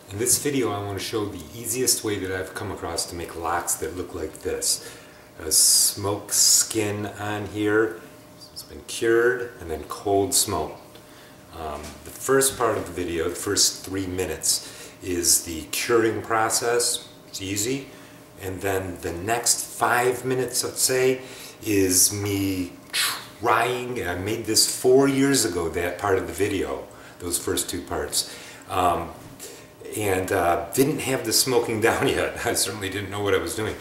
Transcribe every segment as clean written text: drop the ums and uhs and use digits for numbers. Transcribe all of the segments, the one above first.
In this video I want to show the easiest way that I've come across to make lox that look like this. A smoked skin on here, it's been cured and then cold smoked. The first part of the video, the first 3 minutes, is the curing process. It's easy. And then the next 5 minutes, let's say, is me trying. I made this 4 years ago, that part of the video, those first 2 parts. And didn't have the smoking down yet. I certainly didn't know what I was doing.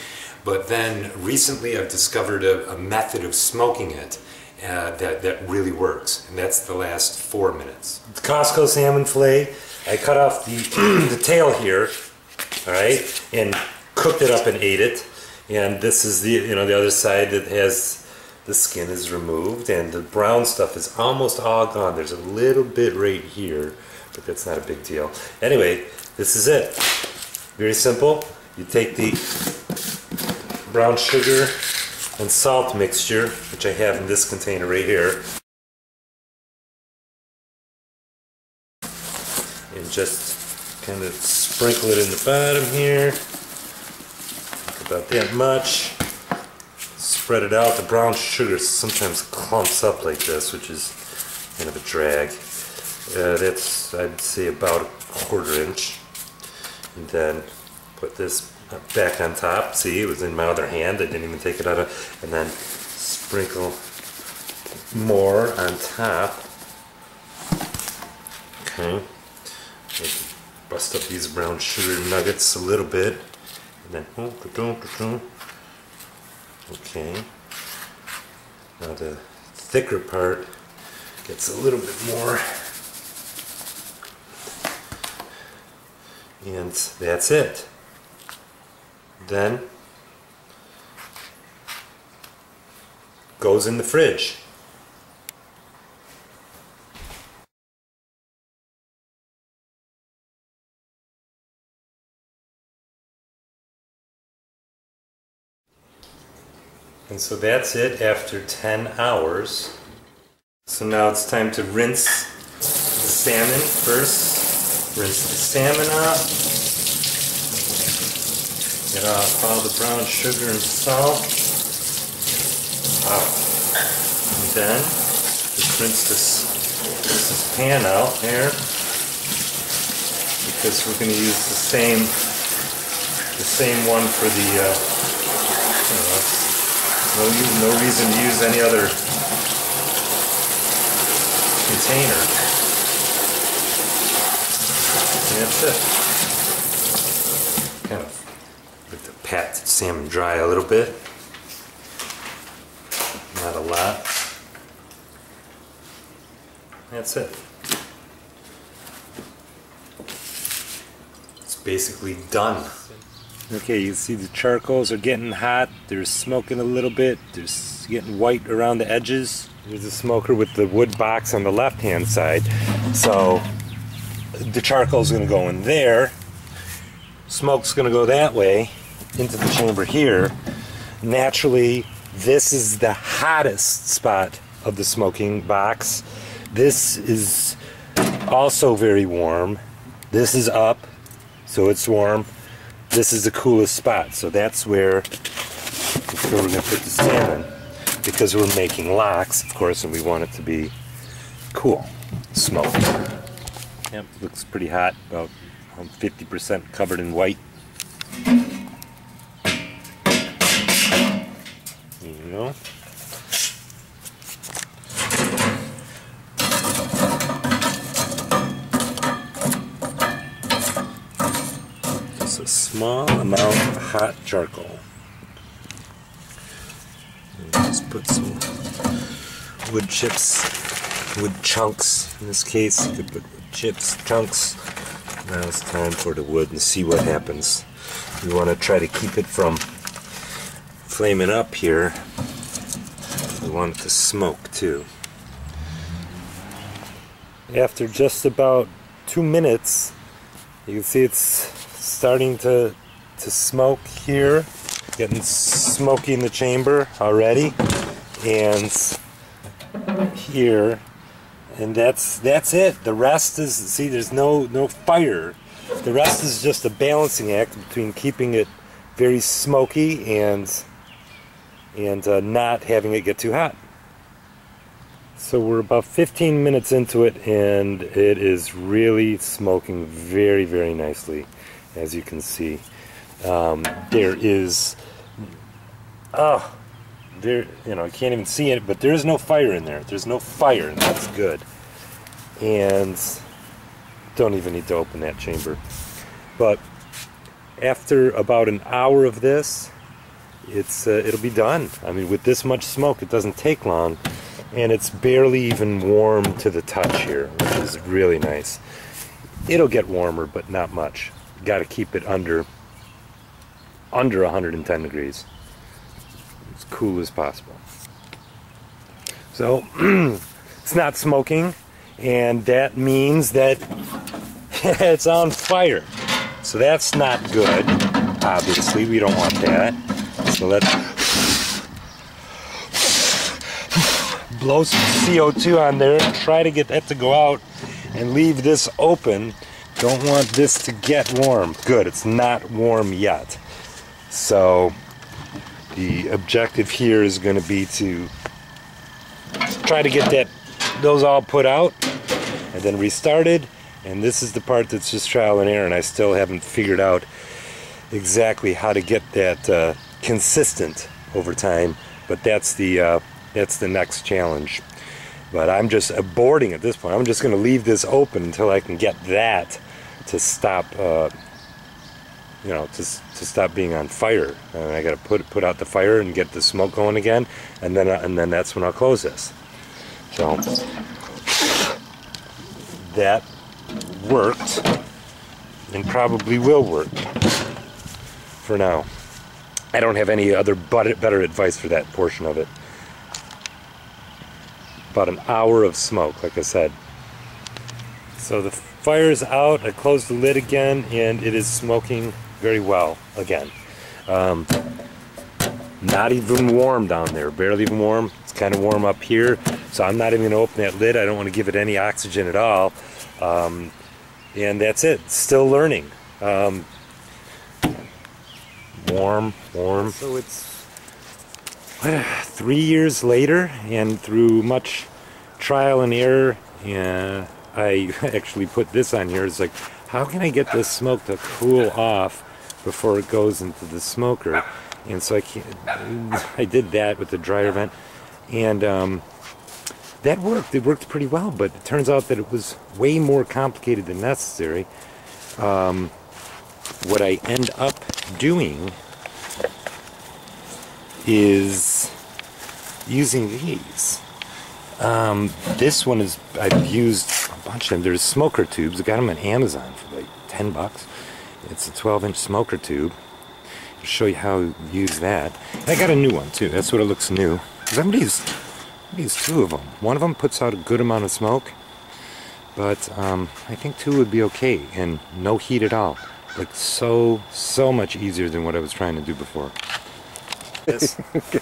But then recently I've discovered a method of smoking it that really works. And that's the last 4 minutes. It's Costco salmon fillet. I cut off the tail here, all right, and cooked it up and ate it. And this is the the other side that has the skin is removed, and the brown stuff is almost all gone. There's a little bit right here, but that's not a big deal. Anyway, this is it. Very simple. You take the brown sugar and salt mixture, which I have in this container right here, and just kind of sprinkle it in the bottom here, like about that much. Spread it out. The brown sugar sometimes clumps up like this, which is kind of a drag. That's, I'd say, about a 1/4 inch. And then put this back on top. See, it was in my other hand. I didn't even take it out of. And then sprinkle more on top. Okay. Bust up these brown sugar nuggets a little bit. And then, okay. Now the thicker part gets a little bit more. And that's it. Then goes in the fridge. And so that's it after 10 hours. So now it's time to rinse the salmon first. Rinse the salmon off. Get off all the brown sugar and salt. And then just rinse this pan out here, because we're going to use the same one for the no reason to use any other container. And that's it. Kind of let the pat the salmon dry a little bit. Not a lot. That's it. It's basically done. Okay, you see the charcoals are getting hot. They're smoking a little bit. They're getting white around the edges. There's a smoker with the wood box on the left-hand side. So the charcoal is going to go in there. Smoke's going to go that way into the chamber here. Naturally, this is the hottest spot of the smoking box. This is also very warm. This is up, so it's warm. This is the coolest spot, so that's where we're going to put the salmon, because we're making lox, of course, and we want it to be cool, smoked. Yep, looks pretty hot, about 50% covered in white. There you go. Just a small amount of hot charcoal. And just put some wood chips, wood chunks. In this case, you could put wood chips, chunks. Now it's time for the wood and see what happens. We want to try to keep it from flaming up here. We want it to smoke too. After just about 2 minutes, you can see it's starting to smoke here. Getting smoky in the chamber already. And here. And that's it. The rest is, see, there's no fire. The rest is just a balancing act between keeping it very smoky and not having it get too hot. So we're about 15 minutes into it, and it is really smoking very, very nicely, as you can see. There is, there, you know, I can't even see it, but there is no fire in there. There's no fire, and that's good. And don't even need to open that chamber. But after about an hour of this, it'll be done. I mean, with this much smoke, it doesn't take long, and it's barely even warm to the touch here, which is really nice. It'll get warmer, but not much. Got to keep it under 110 degrees, as cool as possible. So it's not smoking, and that means that it's on fire. So that's not good. Obviously, we don't want that. So let's blow some CO2 on there, try to get that to go out, and leave this open. Don't want this to get warm. Good, it's not warm yet. So the objective here is going to be to try to get those all put out and then restarted. And this is the part that's just trial and error, and I still haven't figured out exactly how to get that consistent over time. But that's the next challenge. But I'm just aborting at this point. I'm just going to leave this open until I can get that to stop, you know, to stop being on fire. And I got to put out the fire and get the smoke going again, and then that's when I'll close this. So that worked, and probably will work for now. I don't have any other better advice for that portion of it. About an hour of smoke, like I said. So the fire's out. I closed the lid again, and it is smoking very well again. Not even warm down there, barely even warm. It's kind of warm up here, so I'm not even going to open that lid. I don't want to give it any oxygen at all. And that's it. Still learning. Warm. So it's 3 years later, and through much trial and error, I actually put this on here. It's like, how can I get this smoke to cool off before it goes into the smoker? And so I did that with the dryer vent, and that worked. It worked pretty well, but it turns out that it was way more complicated than necessary. What I end up doing is using these. This one is, I've used a bunch of them. There's smoker tubes. I got them on Amazon for like 10 bucks. It's a 12-inch smoker tube. I'll show you how to use that. And I got a new one too. That's what it looks new. Because I'm going to use two of them. One of them puts out a good amount of smoke, but I think two would be okay, and no heat at all. Like so much easier than what I was trying to do before.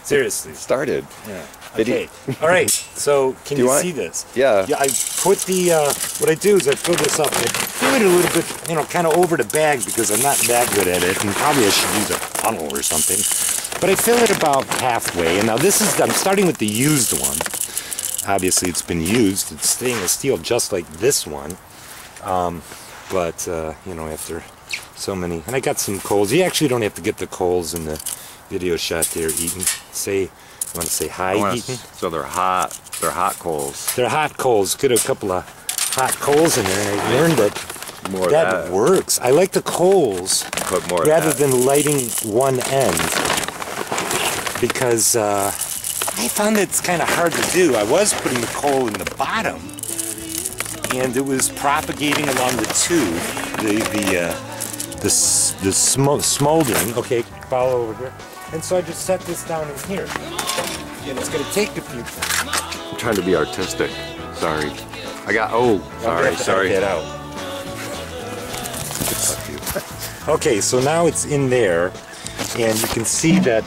Seriously. Started. Yeah. Okay. All right. So can you see this? Yeah. Yeah. I put the. What I do is I fill this up. I fill it a little bit, you know, kind of over the bag because I'm not that good at it, and probably I should use a funnel or something. But I fill it about halfway, and now this is. I'm starting with the used one. Obviously, it's been used. It's stainless steel, just like this one. But you know, after so many, and I got some coals. You actually don't have to get the coals in the video shot there, Eaton. You want to say hi, Eaton? So they're hot. They're hot coals. They're hot coals. Get a couple of hot coals in there, and I learned that that works. I like the coals Put more rather than lighting one end, because I found it's kind of hard to do. I was putting the coal in the bottom, and it was propagating along the tube. The smoldering. Okay, follow over here. And so I just set this down in here. And it's going to take a few. I'm trying to be artistic. Sorry. Sorry. Get out. Okay, so now it's in there, and you can see that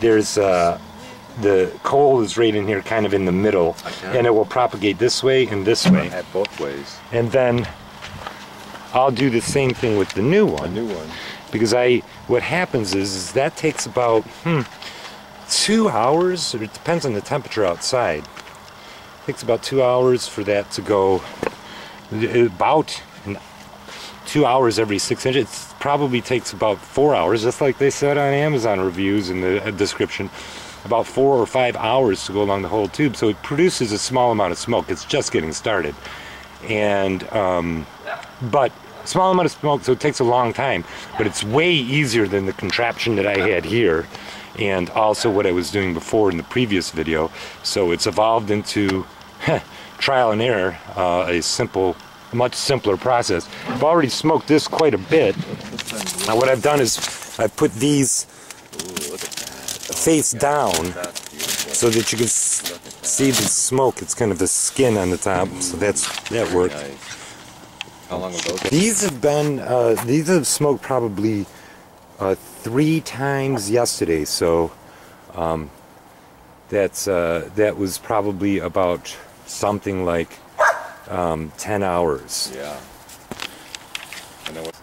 there's the coal is right in here, kind of in the middle, and it will propagate this way and this way. At both ways. And then I'll do the same thing with the new one. A new one. Because what happens is that takes about 2 hours, or it depends on the temperature outside. It takes about 2 hours for that to go, about 2 hours every 6 inches. It probably takes about 4 hours, just like they said on Amazon reviews in the description, about 4 or 5 hours to go along the whole tube. So it produces a small amount of smoke. It's just getting started. And, but small amount of smoke, so it takes a long time, but it's way easier than the contraption that I had here, and also what I was doing before in the previous video. So it's evolved into trial and error, a much simpler process. I've already smoked this quite a bit. Now what I've done is I put these face down so that you can see the smoke. It's kind of the skin on the top, so that worked. How long ago? These have smoked probably 3 times yesterday, so that was probably about something like 10 hours. Yeah. I know what.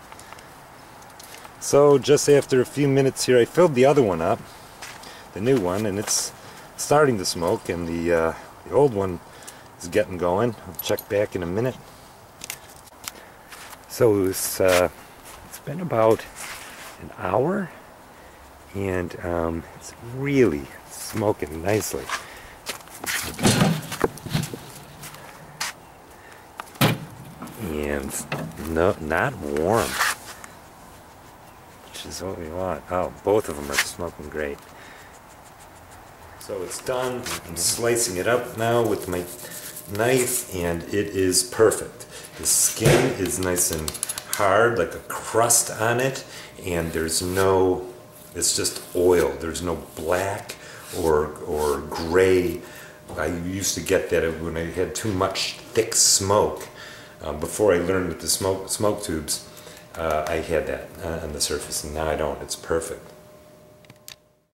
So just after a few minutes here, I filled the other one up, the new one, and it's starting to smoke, and the old one is getting going. I'll check back in a minute. So it's been about an hour, and it's really smoking nicely. And no, not warm, which is what we want. Oh, both of them are smoking great. So it's done. I'm slicing it up now with my knife, and it is perfect. The skin is nice and hard, like a crust on it, and it's just oil. There's no black or gray. I used to get that when I had too much thick smoke. Before I learned with the smoke tubes, I had that on the surface, and now I don't. It's perfect.